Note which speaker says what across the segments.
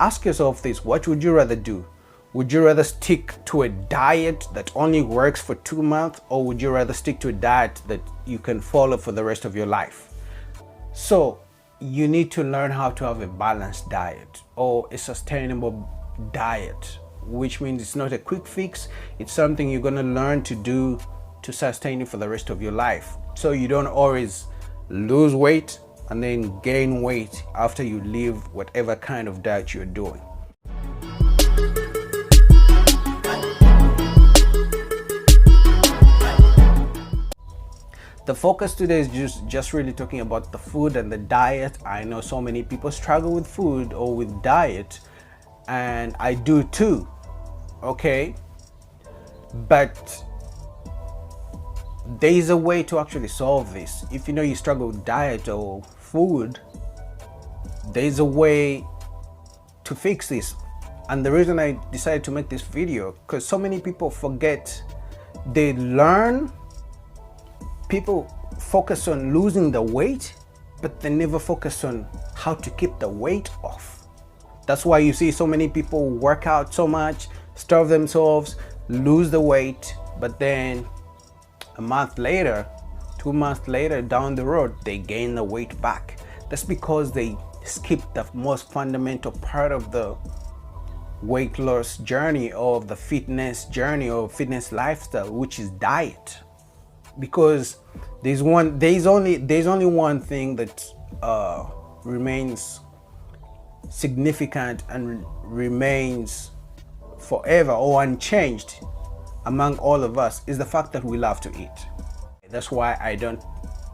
Speaker 1: Ask yourself this: what would you rather do? Would you rather stick to a diet that only works for 2 months, or would you rather stick to a diet that you can follow for the rest of your life? So you need to learn how to have a balanced diet or a sustainable diet, which means it's not a quick fix. It's something you're going to learn to do to sustain it for the rest of your life, so you don't always lose weight and then gain weight after you leave whatever kind of diet you're doing. The focus today is just really talking about the food and the diet. I know so many people struggle with food or with diet, and I do too, okay? But there is a way to actually solve this. If you know you struggle with diet or food, there is a way to fix this. And the reason I decided to make this video, because so many people forget. People focus on losing the weight, but they never focus on how to keep the weight off. That's why you see so many people work out so much, starve themselves, lose the weight, but then a month later, 2 months later down the road, they gain the weight back. That's because they skipped the most fundamental part of the weight loss journey or the fitness journey or fitness lifestyle, which is diet. Because there's only one thing that remains significant and remains forever or unchanged among all of us, is the fact that we love to eat. That's why I don't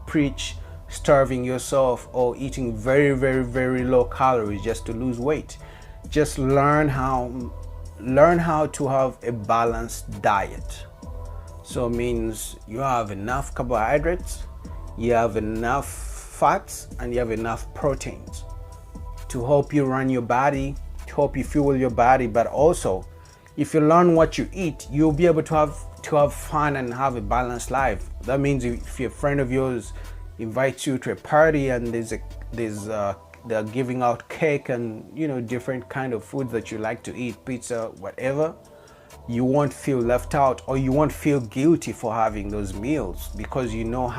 Speaker 1: preach starving yourself or eating very, very, very low calories just to lose weight. Just learn how to have a balanced diet. So it means you have enough carbohydrates, you have enough fats, and you have enough proteins to help you run your body, to help you fuel your body. But also, if you learn what you eat, you'll be able to have fun and have a balanced life. That means if a friend of yours invites you to a party and they're giving out cake and different kind of food that you like to eat, pizza, whatever, you won't feel left out, or you won't feel guilty for having those meals, because you know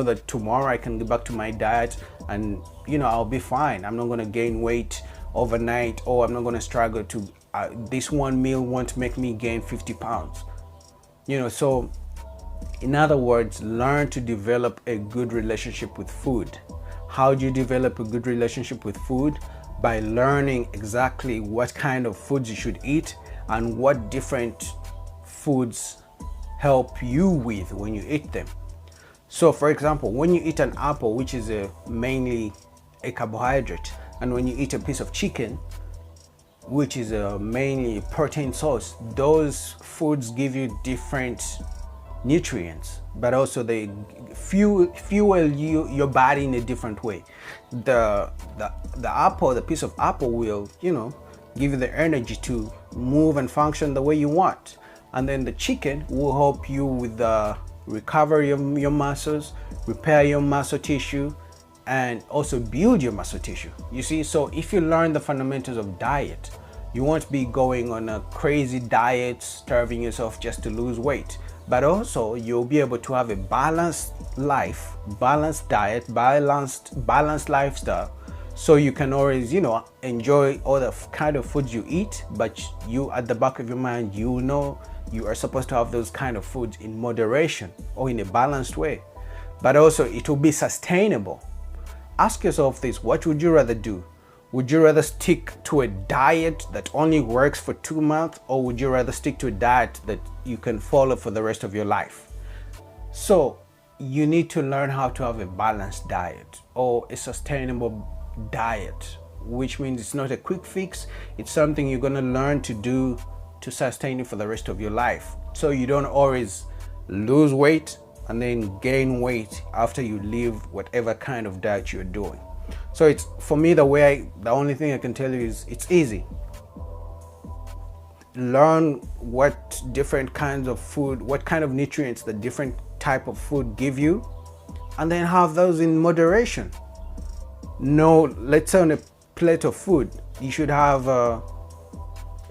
Speaker 1: that tomorrow I can go back to my diet and I'll be fine. I'm not going to gain weight overnight, or I'm not going to struggle to this one meal won't make me gain 50 pounds. So in other words, learn to develop a good relationship with food. How do you develop a good relationship with food? By learning exactly what kind of foods you should eat and what different foods help you with when you eat them. So for example, when you eat an apple, which is mainly a carbohydrate, and when you eat a piece of chicken, which is mainly a protein source, those foods give you different nutrients, but also they fuel your body in a different way. The apple, the piece of apple will give you the energy to move and function the way you want, and then the chicken will help you with the recovery of your muscles, repair your muscle tissue, and also build your muscle tissue. You see, so if you learn the fundamentals of diet, you won't be going on a crazy diet, starving yourself just to lose weight, but also you'll be able to have a balanced life, balanced diet, balanced lifestyle, so you can always enjoy all the kind of foods you eat, but you, at the back of your mind, you are supposed to have those kind of foods in moderation or in a balanced way, but also it will be sustainable. Ask yourself this: what would you rather do? Would you rather stick to a diet that only works for 2 months, or would you rather stick to a diet that you can follow for the rest of your life? So you need to learn how to have a balanced diet or a sustainable diet, which means it's not a quick fix. It's something you're going to learn to do to sustain it for the rest of your life, so you don't always lose weight and then gain weight after you leave whatever kind of diet you're doing. So it's, for me, the only thing I can tell you is it's easy. Learn what different kinds of food, what kind of nutrients the different type of food give you, and then have those in moderation. No, let's say on a plate of food, You should have a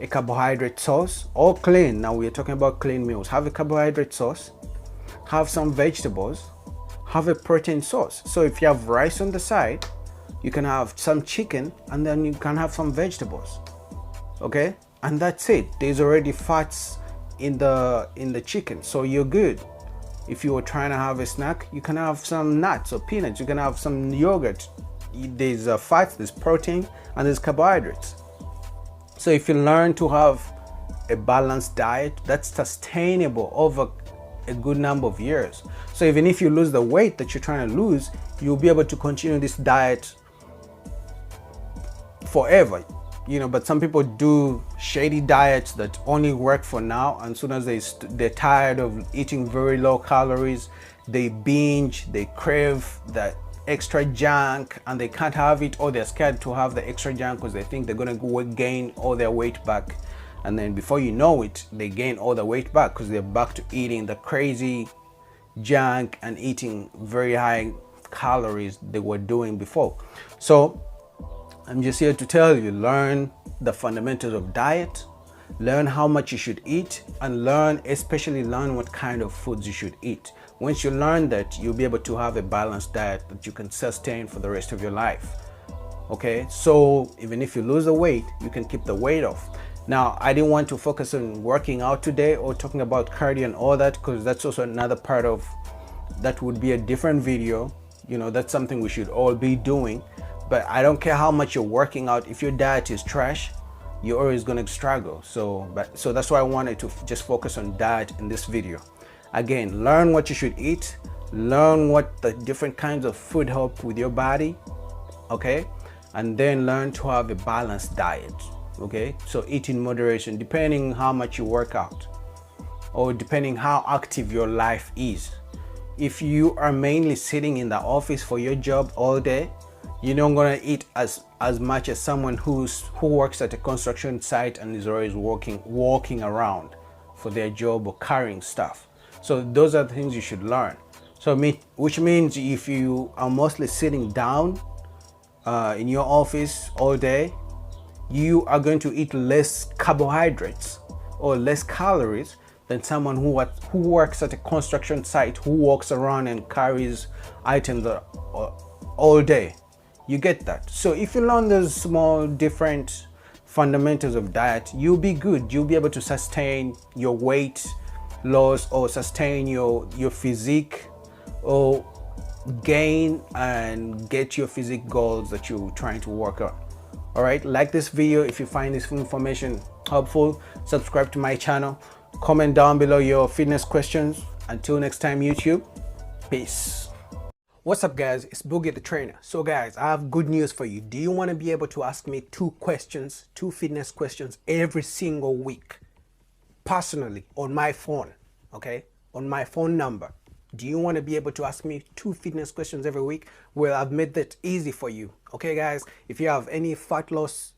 Speaker 1: carbohydrate source, or clean. Now we're talking about clean meals. Have a carbohydrate source, have some vegetables, have a protein source. So if you have rice on the side, you can have some chicken, and then you can have some vegetables. Okay, and that's it. There's already fats in the chicken, so you're good. If you were trying to have a snack, you can have some nuts or peanuts, you can have some yogurt. There's fats, there's protein, and there's carbohydrates. So if you learn to have a balanced diet that's sustainable over a good number of years, so even if you lose the weight that you're trying to lose, you'll be able to continue this diet forever. But some people do shady diets that only work for now, and as soon as they're tired of eating very low calories, they binge, they crave that extra junk, and they can't have it, or they're scared to have the extra junk because they think they're going to gain all their weight back. And then before you know it, they gain all the weight back because they're back to eating the crazy junk and eating very high calories they were doing before. So I'm just here to tell you, learn the fundamentals of diet, learn how much you should eat, and especially learn what kind of foods you should eat. Once you learn that, you'll be able to have a balanced diet that you can sustain for the rest of your life. Okay, so even if you lose the weight, you can keep the weight off. Now, I didn't want to focus on working out today or talking about cardio and all that, because that's also another part of that would be a different video. That's something we should all be doing. But I don't care how much you're working out, if your diet is trash, you're always going to struggle. So that's why I wanted to just focus on diet in this video. Again, learn what you should eat, learn what the different kinds of food help with your body, okay? And then learn to have a balanced diet, okay? So eat in moderation, depending how much you work out, or depending how active your life is. If you are mainly sitting in the office for your job all day, you're not gonna eat as much as someone who works at a construction site and is always walking around for their job or carrying stuff. So those are the things you should learn. Which means if you are mostly sitting down in your office all day, you are going to eat less carbohydrates or less calories than someone who works at a construction site, who walks around and carries items all day. You get that? So if you learn those small different fundamentals of diet, you'll be good. You'll be able to sustain your weight loss, or sustain your physique, or gain and get your physique goals that you're trying to work on. All right, like this video if you find this information helpful. Subscribe to my channel, comment down below your fitness questions. Until next time, YouTube, peace. What's up, guys? It's Boogie the Trainer. So guys, I have good news for you. Do you want to be able to ask me two fitness questions every single week, personally, on my phone? Okay, on my phone number. Do you want to be able to ask me two fitness questions every week? Well, I've made that easy for you. Okay guys, if you have any fat loss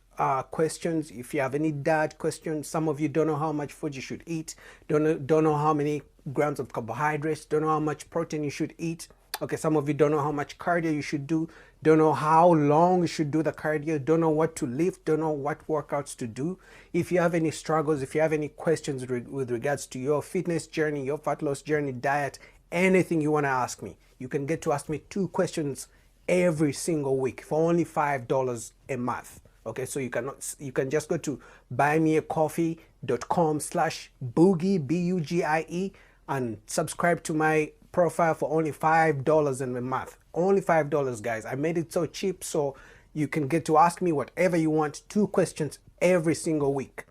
Speaker 1: questions, if you have any diet questions, some of you don't know how much food you should eat, don't know how many grams of carbohydrates, don't know how much protein you should eat. Okay, some of you don't know how much cardio you should do, don't know how long you should do the cardio, don't know what to lift, don't know what workouts to do. If you have any struggles, if you have any questions with regards to your fitness journey, your fat loss journey, diet, anything you want to ask me, you can get to ask me two questions every single week for only $5 a month. Okay, so you can just go to buymeacoffee.com/boogie, BUGIE, and subscribe to my profile for only $5 in a month. Only $5, guys. I made it so cheap so you can get to ask me whatever you want, two questions every single week.